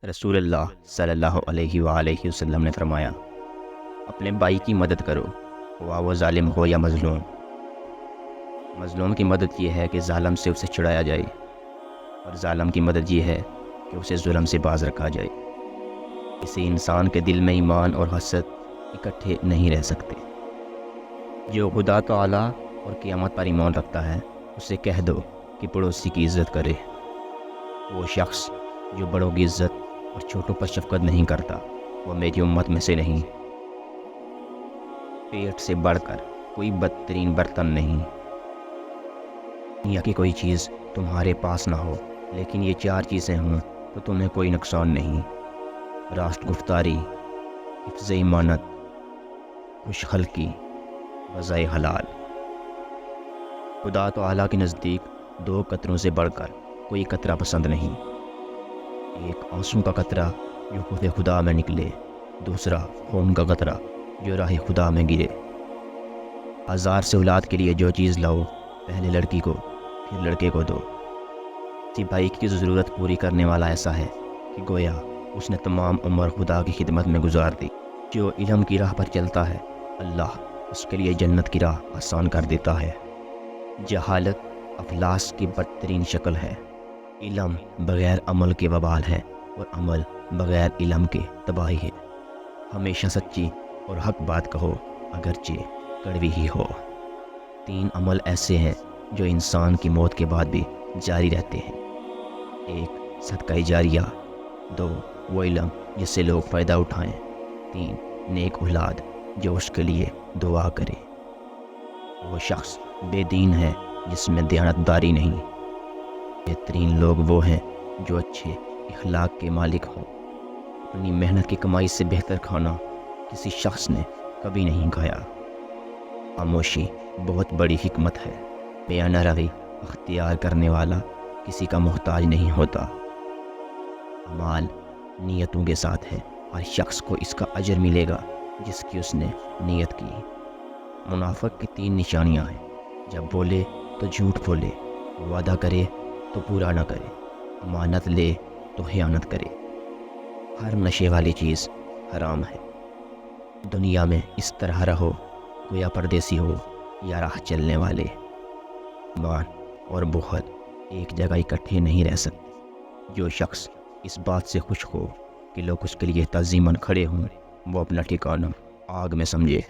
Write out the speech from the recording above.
رسول اللہ صلی اللہ علیہ وآلہ وسلم نے فرمایا، اپنے بھائی کی مدد کرو، خواہ وہ ظالم ہو یا مظلوم۔ مظلوم کی مدد یہ ہے کہ ظالم سے اسے چھڑایا جائے، اور ظالم کی مدد یہ ہے کہ اسے ظلم سے باز رکھا جائے۔ کسی انسان کے دل میں ایمان اور حسد اکٹھے نہیں رہ سکتے۔ جو خدا تعالیٰ اور قیامت پر ایمان رکھتا ہے، اسے کہہ دو کہ پڑوسی کی عزت کرے۔ وہ شخص جو بڑوں کی عزت اور چھوٹوں پر شفقت نہیں کرتا، وہ میری امت میں سے نہیں۔ پیٹ سے بڑھ کر کوئی بدترین برتن نہیں۔ دنیا کی کوئی چیز تمہارے پاس نہ ہو، لیکن یہ 4 چیزیں ہوں تو تمہیں کوئی نقصان نہیں: راست گفتاری، حفظ امانت، خوش خلقی، غذائے حلال۔ خدا تعالیٰ کے نزدیک 2 قطروں سے بڑھ کر کوئی قطرہ پسند نہیں۔ ایک آنسو کا قطرہ جو خود خدا میں نکلے، دوسرا خون کا قطرہ جو راہ خدا میں گرے۔ 1000 سے اولاد کے لیے جو چیز لاؤ، پہلے لڑکی کو پھر لڑکے کو دو۔ کسی بھائی کی ضرورت پوری کرنے والا ایسا ہے کہ گویا اس نے تمام عمر خدا کی خدمت میں گزار دی۔ جو علم کی راہ پر چلتا ہے، اللہ اس کے لیے جنت کی راہ آسان کر دیتا ہے۔ جہالت افلاس کی بدترین شکل ہے۔ علم بغیر عمل کے وبال ہے، اور عمل بغیر علم کے تباہی ہے۔ ہمیشہ سچی اور حق بات کہو، اگرچہ کڑوی ہی ہو۔ 3 عمل ایسے ہیں جو انسان کی موت کے بعد بھی جاری رہتے ہیں: 1 صدقہ جاریہ، 2 وہ علم جس سے لوگ فائدہ اٹھائیں، 3 نیک اولاد جو اس کے لیے دعا کرے۔ وہ شخص بے دین ہے جس میں دیانتداری نہیں۔ بہترین لوگ وہ ہیں جو اچھے اخلاق کے مالک ہوں۔ اپنی محنت کی کمائی سے بہتر کھانا کسی شخص نے کبھی نہیں کھایا۔ خاموشی بہت بڑی حکمت ہے۔ بیانہ روی اختیار کرنے والا کسی کا محتاج نہیں ہوتا۔ اعمال نیتوں کے ساتھ ہے، ہر شخص کو اس کا اجر ملے گا جس کی اس نے نیت کی۔ منافق کی 3 نشانیاں ہیں: جب بولے تو جھوٹ بولے، وعدہ کرے تو پورا نہ کرے، امانت لے تو خیانت کرے۔ ہر نشے والی چیز حرام ہے۔ دنیا میں اس طرح رہو گویا پردیسی ہو یا راہ چلنے والے۔ ایمان اور بخل ایک جگہ اکٹھے نہیں رہ سکتے۔ جو شخص اس بات سے خوش ہو کہ لوگ اس کے لیے تعظیماً کھڑے ہوں، وہ اپنا ٹھکانہ آگ میں سمجھے۔